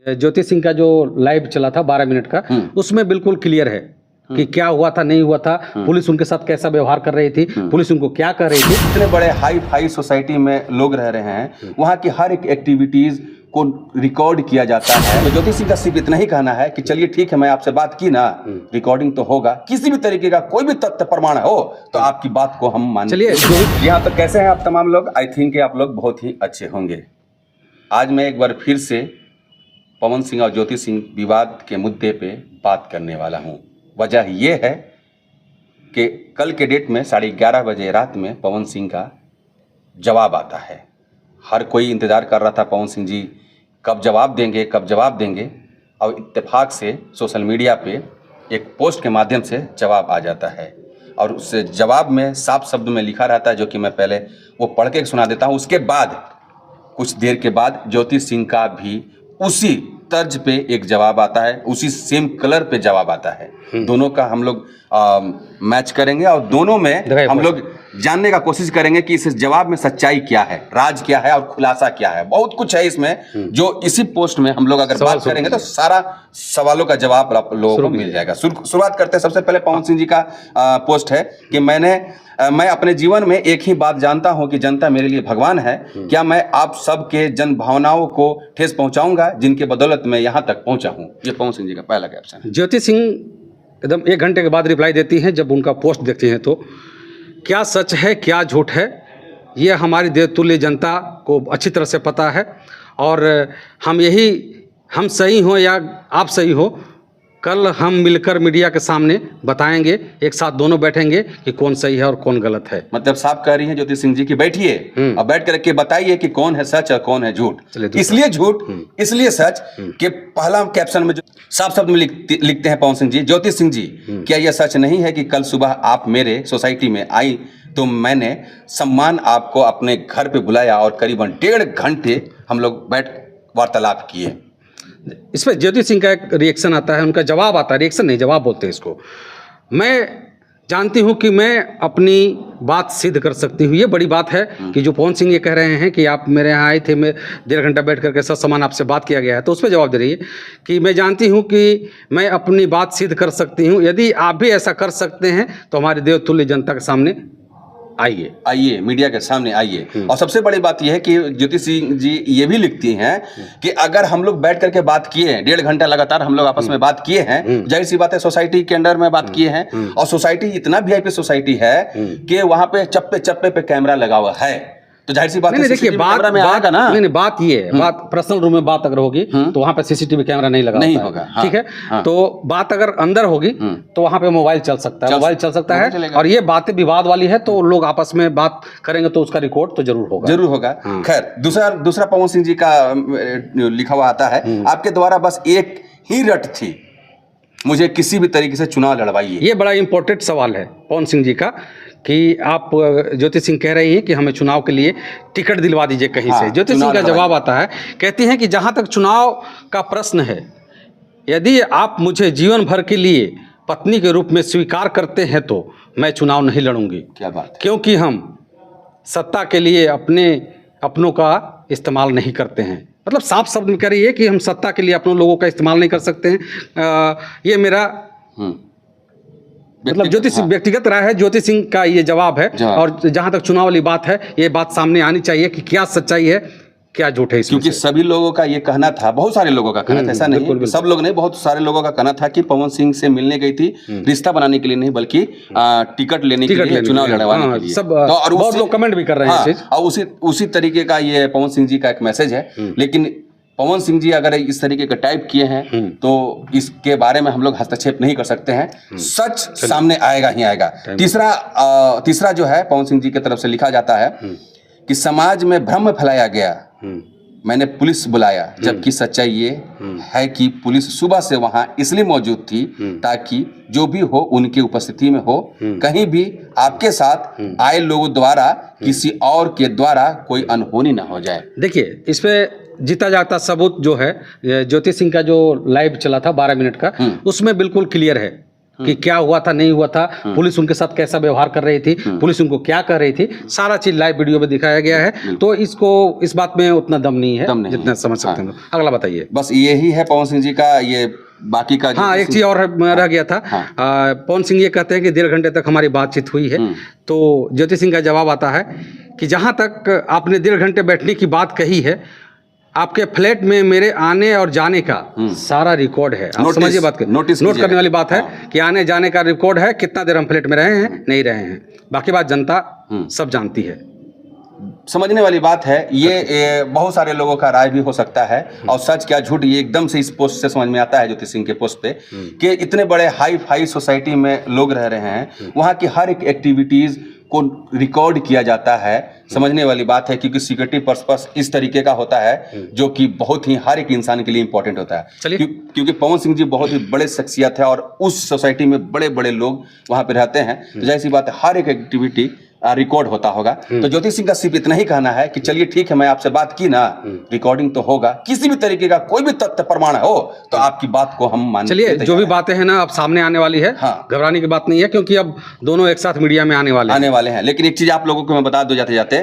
ज्योति सिंह का जो लाइव चला था 12 मिनट का, उसमें बिल्कुल क्लियर है कि क्या हुआ था, नहीं हुआ था, पुलिस उनके साथ कैसा व्यवहार कर रही थी, पुलिस उनको क्या कर रही थी। इतने बड़े हाई फाई सोसाइटी में लोग रह रहे हैं, वहाँ की हर एक एक्टिविटीज को रिकॉर्ड किया जाता है। तो ज्योति सिंह का सिर्फ इतना ही कहना है कि चलिए ठीक है, मैं आपसे बात की ना, रिकॉर्डिंग तो होगा, किसी भी तरीके का कोई भी तथ्य प्रमाण हो तो आपकी बात को हम मान। चलिए यहाँ तो कैसे हैं आप तमाम लोग? आई थिंक आप लोग बहुत ही अच्छे होंगे। आज मैं एक बार फिर से पवन सिंह और ज्योति सिंह विवाद के मुद्दे पे बात करने वाला हूँ। वजह यह है कि कल के डेट में 11:30 बजे रात में पवन सिंह का जवाब आता है। हर कोई इंतज़ार कर रहा था पवन सिंह जी कब जवाब देंगे, कब जवाब देंगे, और इत्तेफाक से सोशल मीडिया पे एक पोस्ट के माध्यम से जवाब आ जाता है। और उस जवाब में साफ शब्द में लिखा रहता है, जो कि मैं पहले वो पढ़ के सुना देता हूँ। उसके बाद कुछ देर के बाद ज्योति सिंह का भी उसी तर्ज पे एक जवाब आता है, उसी सेम कलर पे जवाब आता है। दोनों का हम लोग मैच करेंगे और दोनों में हम लोग जानने का कोशिश करेंगे कि इस जवाब में सच्चाई क्या है, राज क्या है और खुलासा क्या है। बहुत कुछ है इसमें जो इसी पोस्ट में हम लोग अगर बात करेंगे तो सारा सवालों का जवाब आप लोगों को मिल जाएगा। शुरुआत करते हैं। सबसे पहले पवन सिंह जी का पोस्ट है कि मैं अपने जीवन में एक ही बात जानता हूं कि जनता मेरे लिए भगवान है। क्या मैं आप सबके जन भावनाओं को ठेस पहुंचाऊंगा जिनके बदौलत मैं यहां तक पहुंचा हूं? ये पवन सिंह जी का पहला कैप्शन है। ज्योति सिंह एकदम 1 घंटे के बाद रिप्लाई देती हैं। जब उनका पोस्ट देखती हैं तो क्या सच है क्या झूठ है, ये हमारी देवतुल्य जनता को अच्छी तरह से पता है। और हम सही हो या आप सही हो, कल हम मिलकर मीडिया के सामने बताएंगे, एक साथ दोनों बैठेंगे कि कौन सही है और कौन गलत है। मतलब साफ कह रही है ज्योति सिंह जी की बैठिए और बैठ करके बताइए कि कौन है सच और कौन है झूठ। इसलिए झूठ, इसलिए सच कि पहला कैप्शन में जो साफ शब्द में लिखते हैं पवन सिंह जी, ज्योति सिंह जी क्या यह सच नहीं है कि कल सुबह आप मेरे सोसाइटी में आई तो मैंने सम्मान आपको अपने घर पे बुलाया और करीबन 1.5 घंटे हम लोग बैठ वार्तालाप किए। इस पर ज्योति सिंह का एक रिएक्शन आता है, उनका जवाब आता है, रिएक्शन नहीं जवाब बोलते हैं इसको। मैं जानती हूं कि मैं अपनी बात सिद्ध कर सकती हूं। ये बड़ी बात है कि जो पवन सिंह ये कह रहे हैं कि आप मेरे यहाँ आए थे, मैं 1.5 घंटा बैठ करके सब सामान आपसे बात किया गया है, तो उस पर जवाब दे रही है कि मैं जानती हूं कि मैं अपनी बात सिद्ध कर सकती हूं। यदि आप भी ऐसा कर सकते हैं तो हमारे देवतुल्य जनता के सामने आइए, मीडिया के सामने आइए। और सबसे बड़ी बात यह है कि ज्योति सिंह जी ये भी लिखती हैं कि अगर हम लोग बैठ करके बात किए हैं, 1.5 घंटा लगातार हम लोग आपस में बात किए हैं, जाहिर सी बात है सोसाइटी के अंडर में बात किए हैं, और सोसाइटी इतना वीआईपी सोसाइटी है कि वहां पे चप्पे चप्पे पे कैमरा लगा हुआ है। तो जाहिर सी बात है देखिए बात ये है, बात पर्सनल रूम में बात अगर होगी तो वहां पे सीसीटीवी कैमरा नहीं लगा होगा, ठीक है। तो बात अगर अंदर होगी तो वहां पे मोबाइल चल सकता है, और ये बातें विवाद वाली है तो लोग आपस में बात करेंगे तो उसका रिकॉर्ड तो जरूर होगा। खैर, दूसरा पवन सिंह जी का लिखा हुआ आता है, आपके द्वारा बस एक ही रट थी, मुझे किसी भी तरीके से चुनाव लड़वाइए। ये बड़ा इंपॉर्टेंट सवाल है पवन सिंह जी का कि आप ज्योति सिंह कह रही हैं कि हमें चुनाव के लिए टिकट दिलवा दीजिए कहीं से। ज्योति सिंह का जवाब आता है, कहती हैं कि जहां तक चुनाव का प्रश्न है, यदि आप मुझे जीवन भर के लिए पत्नी के रूप में स्वीकार करते हैं तो मैं चुनाव नहीं लड़ूंगी। क्या बात है? क्योंकि हम सत्ता के लिए अपनों का इस्तेमाल नहीं करते हैं। मतलब साफ शब्द में कह रही है कि हम सत्ता के लिए अपने लोगों का इस्तेमाल नहीं कर सकते हैं। ये मेरा मतलब ज्योति सिंह व्यक्तिगत राय है, ज्योति सिंह का ये जवाब है। और जहां तक चुनाव वाली बात है, ये बात सामने आनी चाहिए कि क्या सच्चाई है क्या झूठ है इसमें। क्योंकि सभी लोगों का ये कहना था, बहुत सारे लोगों का कहना था, ऐसा नहीं सब लोग नहीं, बहुत सारे लोगों का कहना था कि पवन सिंह से मिलने गई थी रिश्ता बनाने के लिए नहीं, बल्कि टिकट लेने के लिए, चुनाव लड़वाने के लिए। और बहुत लोग कमेंट भी कर रहे हैं। और उसी तरीके का ये पवन सिंह जी का एक मैसेज है। लेकिन पवन सिंह जी अगर इस तरीके का टाइप किए हैं तो इसके बारे में हम लोग हस्तक्षेप नहीं कर सकते हैं। सच सामने आएगा ही आएगा। तीसरा जो है पवन सिंह जी की तरफ से लिखा जाता है कि समाज में भ्रम फैलाया गया, मैंने पुलिस बुलाया, जबकि सच्चाई ये है कि पुलिस सुबह से वहां इसलिए मौजूद थी ताकि जो भी हो उनकी उपस्थिति में हो, कहीं भी आपके साथ आए लोगों द्वारा किसी और के द्वारा कोई अनहोनी ना हो जाए। देखिए इस पे जीता जाता सबूत जो है, ज्योति सिंह का जो लाइव चला था 12 मिनट का, उसमें बिल्कुल क्लियर है कि क्या हुआ था, नहीं हुआ था, पुलिस उनके साथ कैसा व्यवहार कर रही थी, पुलिस उनको क्या कर रही थी, सारा चीज लाइव वीडियो में दिखाया गया है। तो इसको इस बात में उतना दम नहीं है जितना समझ सकते हैं। अगला बताइए। बस यही है पवन सिंह जी का, ये बाकी का हाँ, एक चीज और रह गया था। पवन सिंह ये कहते हैं कि 1.5 घंटे तक हमारी बातचीत हुई है। तो ज्योति सिंह का जवाब आता है कि जहां तक आपने 1.5 घंटे बैठने की बात कही है, आपके फ्लैट में मेरे आने और जाने का सारा रिकॉर्ड है। आप समझिए बात के, नोट करने वाली बात है कि आने जाने का रिकॉर्ड है, कितना देर हम फ्लैट में रहे हैं, नहीं रहे हैं, बाकी बात जनता सब जानती है। समझने वाली बात है ये बहुत सारे लोगों का राय भी हो सकता है, और सच क्या झूठ ये एकदम से इस पोस्ट से समझ में आता है ज्योति सिंह के पोस्ट पे, कि इतने बड़े हाई फाई सोसाइटी में लोग रह रहे हैं, वहाँ की हर एक एक्टिविटीज को रिकॉर्ड किया जाता है। समझने वाली बात है, क्योंकि सिक्योरिटी पर्पस इस तरीके का होता है जो कि बहुत ही हर एक इंसान के लिए इंपॉर्टेंट होता है। क्योंकि पवन सिंह जी बहुत ही बड़े शख्सियत है और उस सोसाइटी में बड़े बड़े लोग वहाँ पे रहते हैं, तो जैसी बात है हर एक एक्टिविटी रिकॉर्ड होता होगा। तो ज्योति सिंह का सिर्फ इतना ही कहना है कि चलिए ठीक है, मैं आपसे बात की ना, रिकॉर्डिंग तो होगा, किसी भी तरीके का कोई भी तथ्य प्रमाण हो तो आपकी बात को हम मान। चलिए, जो भी बातें हैं ना अब सामने आने वाली है, घबराने की बात नहीं है, क्योंकि अब दोनों एक साथ मीडिया में आने वाले हैं। लेकिन एक चीज आप लोगों को मैं बता दूं जाते जाते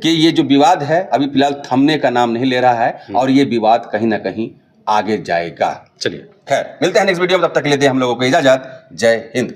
कि ये जो विवाद है अभी फिलहाल थमने का नाम नहीं ले रहा है, और ये विवाद कहीं ना कहीं आगे जाएगा। चलिए, खैर मिलते हैं नेक्स्ट वीडियो में, तब तक लेते हैं हम लोगों को इजाजत। जय हिंद।